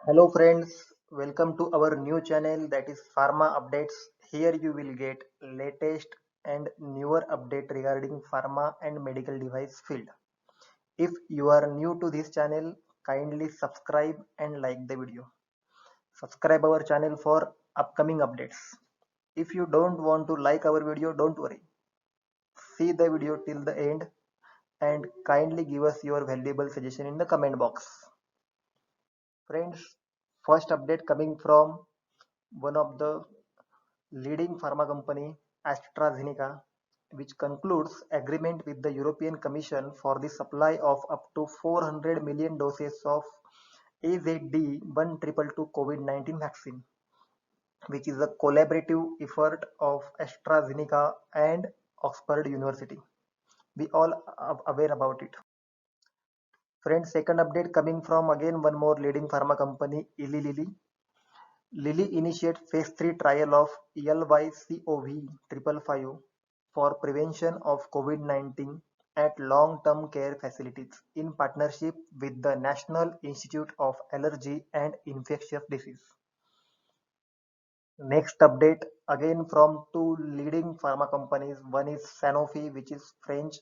Hello friends, welcome to our new channel that is Pharma Updates. Here you will get latest and newer update regarding pharma and medical device field. If you are new to this channel, kindly subscribe and like the video. Subscribe our channel for upcoming updates. If you don't want to like our video, don't worry. See the video till the end and kindly give us your valuable suggestion in the comment box. Friends, first update coming from one of the leading pharma company AstraZeneca, which concludes agreement with the European Commission for the supply of up to 400 million doses of AZD1222 COVID-19 vaccine, which is a collaborative effort of AstraZeneca and Oxford University. We all are aware about it. Friends, second update coming from again one more leading pharma company, Eli Lilly. Lilly initiates phase 3 trial of LYCoV555 for prevention of COVID-19 at long-term care facilities in partnership with the National Institute of Allergy and Infectious Disease. Next update again from two leading pharma companies. One is Sanofi, which is French,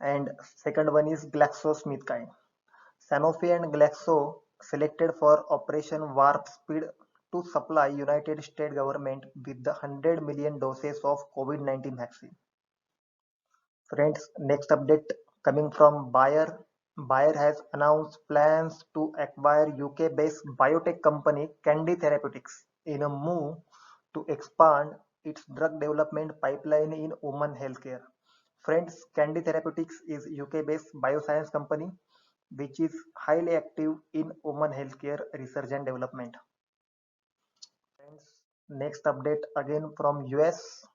and second one is GlaxoSmithKline. Sanofi and Glaxo selected for Operation Warp Speed to supply United States government with the 100 million doses of COVID-19 vaccine. Friends, next update coming from Bayer. Bayer has announced plans to acquire UK-based biotech company Candy Therapeutics in a move to expand its drug development pipeline in women healthcare. Friends, Candy Therapeutics is UK-based bioscience company which is highly active in women healthcare research and development. Friends, next update again from US.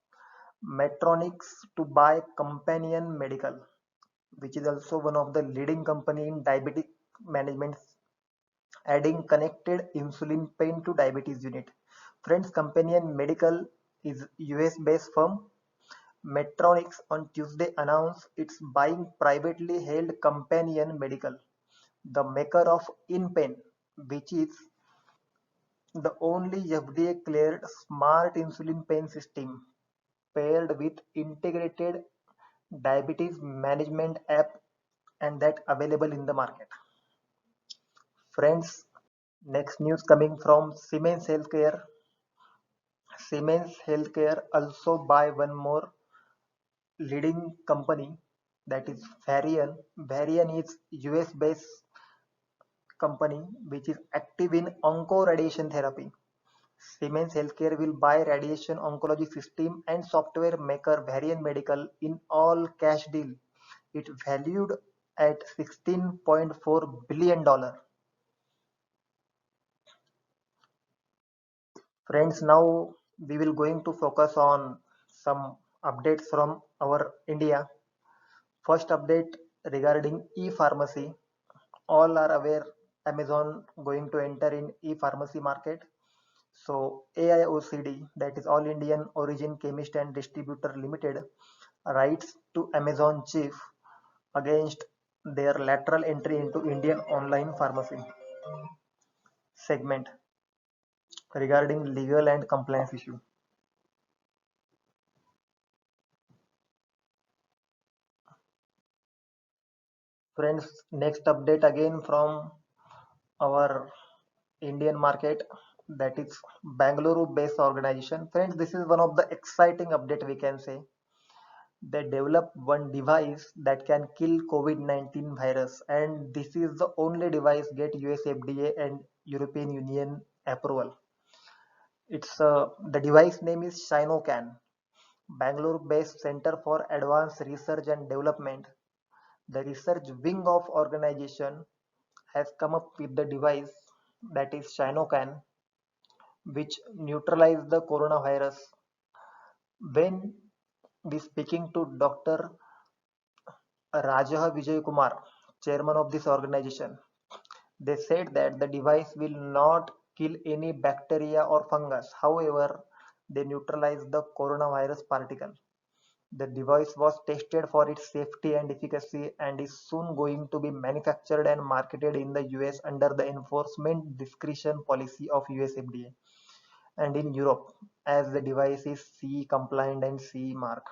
Medtronic to buy Companion Medical, which is also one of the leading company in diabetic management, adding connected insulin pen to diabetes unit. Friends, Companion Medical is US-based firm. Medtronic on Tuesday announced it's buying privately held Companion Medical, the maker of InPen, which is the only FDA-cleared smart insulin pen system paired with integrated diabetes management app and that available in the market. Friends, next news coming from Siemens Healthcare. Siemens Healthcare also buy one more leading company that is Varian. Varian is US based company which is active in onco radiation therapy. Siemens Healthcare will buy radiation oncology system and software maker Varian Medical in all cash deal. It valued at $16.4 billion. Friends, now we will going to focus on some updates from our India. First update regarding e-pharmacy. All are aware Amazon going to enter in e-pharmacy market. So AIOCD, that is All Indian Origin Chemist and Distributor Limited, writes to Amazon chief against their lateral entry into Indian online pharmacy segment regarding legal and compliance issue. Friends, next update again from our Indian market, that is Bangalore based organization. Friends, this is one of the exciting update we can say. They developed one device that can kill COVID-19 virus, and this is the only device get US FDA and European Union approval. It's the device name is Shinocan. Bangalore-based Center for Advanced Research and Development, the research wing of organization, has come up with the device that is Shinocan, which neutralize the coronavirus. When we speaking to Dr. Rajah Vijay Kumar, chairman of this organization, they said that the device will not kill any bacteria or fungus. However, they neutralize the coronavirus particle. The device was tested for its safety and efficacy and is soon going to be manufactured and marketed in the US under the enforcement discretion policy of US FDA and in Europe as the device is CE compliant and CE mark.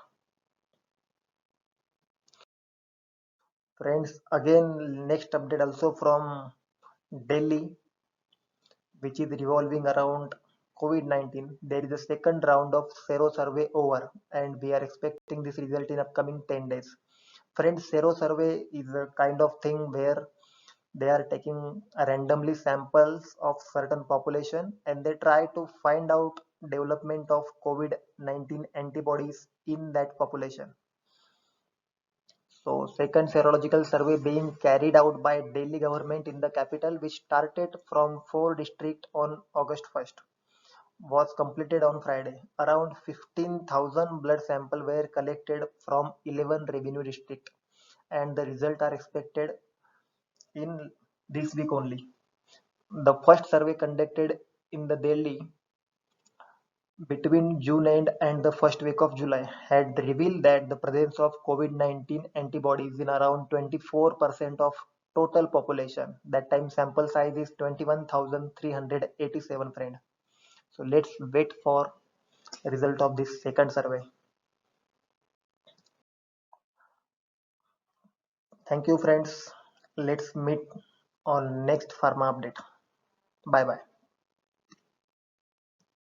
Friends, again next update also from Delhi, which is revolving around COVID-19. There is a second round of Sero survey over, and we are expecting this result in upcoming 10 days. Friends, Sero survey is a kind of thing where they are taking randomly samples of certain population and they try to find out development of COVID-19 antibodies in that population. So second serological survey being carried out by Delhi government in the capital, which started from 4 districts on August 1st, was completed on Friday. Around 15,000 blood samples were collected from 11 revenue districts, and the results are expected in this week only. The first survey conducted in the Delhi between June end and the first week of July had revealed that the presence of COVID-19 antibodies in around 24% of total population. That time sample size is 21,387 friend. So let's wait for result of this second survey. Thank you friends. Let's meet on next pharma update. Bye bye.